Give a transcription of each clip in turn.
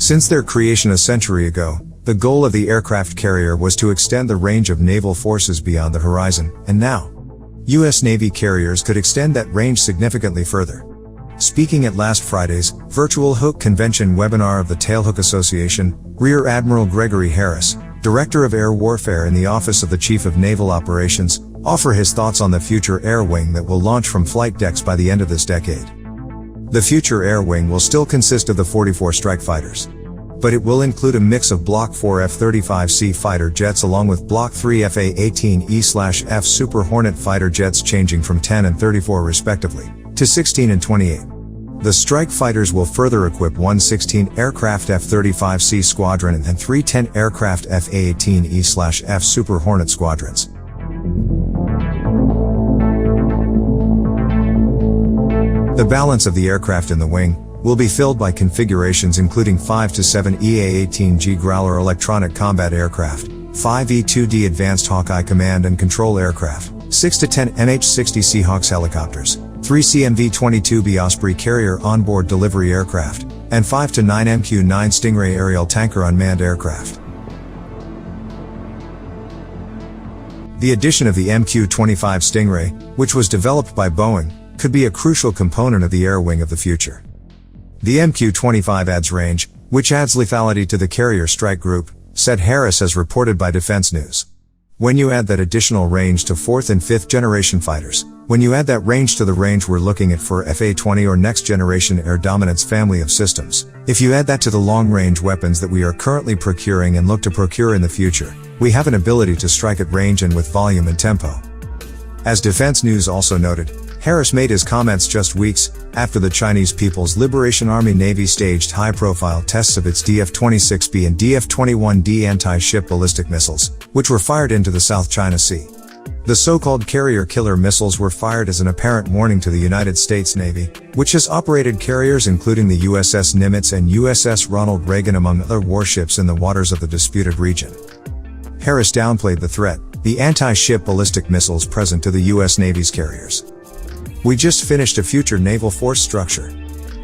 Since their creation a century ago, the goal of the aircraft carrier was to extend the range of naval forces beyond the horizon, and now, U.S. Navy carriers could extend that range significantly further. Speaking at last Friday's Virtual Hook Convention webinar of the Tailhook Association, Rear Admiral Gregory Harris, Director of Air Warfare in the Office of the Chief of Naval Operations, offered his thoughts on the future air wing that will launch from flight decks by the end of this decade. The future air wing will still consist of the 44 strike fighters, but it will include a mix of Block 4 F-35C fighter jets along with Block 3 FA-18E/F Super Hornet fighter jets, changing from 10 and 34 respectively, to 16 and 28. The strike fighters will further equip 116 aircraft F-35C squadron and 310 aircraft FA-18E/F Super Hornet squadrons. The balance of the aircraft in the wing will be filled by configurations including 5 to 7 EA-18G Growler electronic combat aircraft, 5 E-2D advanced Hawkeye command and control aircraft, 6 to 10 MH-60 Seahawks helicopters, 3 CMV-22B Osprey carrier onboard delivery aircraft, and 5 to 9 MQ-9 Stingray aerial tanker unmanned aircraft. The addition of the MQ-25 Stingray, which was developed by Boeing, could be a crucial component of the air wing of the future. The MQ-25 adds range, which adds lethality to the carrier strike group, said Harris, as reported by Defense News. When you add that additional range to 4th and 5th generation fighters, when you add that range to the range we're looking at for FA-20 or next generation air dominance family of systems, if you add that to the long-range weapons that we are currently procuring and look to procure in the future, we have an ability to strike at range and with volume and tempo. As Defense News also noted, Harris made his comments just weeks after the Chinese People's Liberation Army Navy staged high-profile tests of its DF-26B and DF-21D anti-ship ballistic missiles, which were fired into the South China Sea. The so-called carrier killer missiles were fired as an apparent warning to the United States Navy, which has operated carriers including the USS Nimitz and USS Ronald Reagan among other warships in the waters of the disputed region. Harris downplayed the threat, the anti-ship ballistic missiles present to the U.S. Navy's carriers. We just finished a future naval force structure,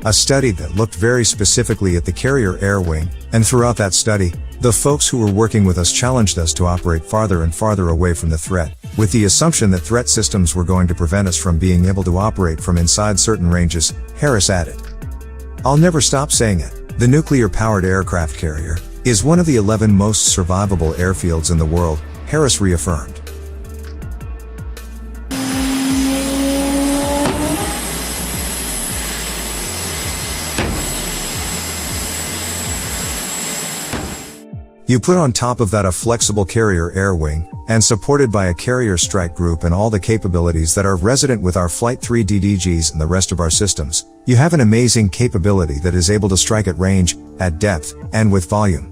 a study that looked very specifically at the carrier air wing, and throughout that study, the folks who were working with us challenged us to operate farther and farther away from the threat, with the assumption that threat systems were going to prevent us from being able to operate from inside certain ranges, Harris added. I'll never stop saying it, the nuclear-powered aircraft carrier is one of the 11 most survivable airfields in the world, Harris reaffirmed. You put on top of that a flexible carrier air wing, and supported by a carrier strike group and all the capabilities that are resident with our Flight 3 DDGs and the rest of our systems, you have an amazing capability that is able to strike at range, at depth, and with volume.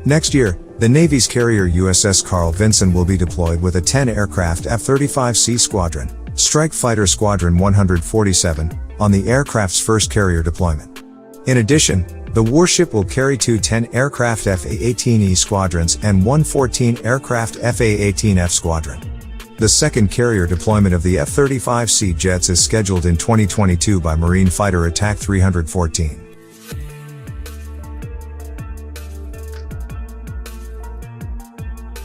Next year, the Navy's carrier USS Carl Vinson will be deployed with a 10-aircraft F-35C squadron, Strike Fighter Squadron 147, on the aircraft's first carrier deployment. In addition, the warship will carry 2 10-aircraft FA-18E squadrons and 1 14-aircraft FA-18F squadron. The second carrier deployment of the F-35C jets is scheduled in 2022 by Marine Fighter Attack 314.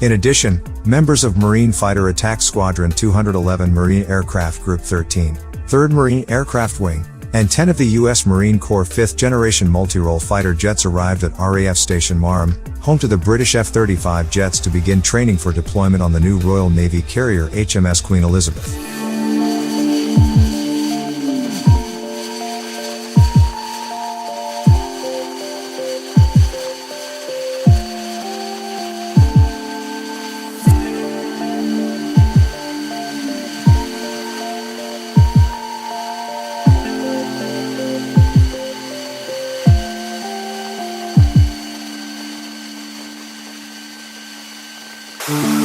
In addition, members of Marine Fighter Attack Squadron 211 Marine Aircraft Group 13, 3rd Marine Aircraft Wing, and 10 of the U.S. Marine Corps 5th Generation multi-role fighter jets arrived at RAF Station Marham, home to the British F-35 jets, to begin training for deployment on the new Royal Navy carrier HMS Queen Elizabeth. Mm-hmm.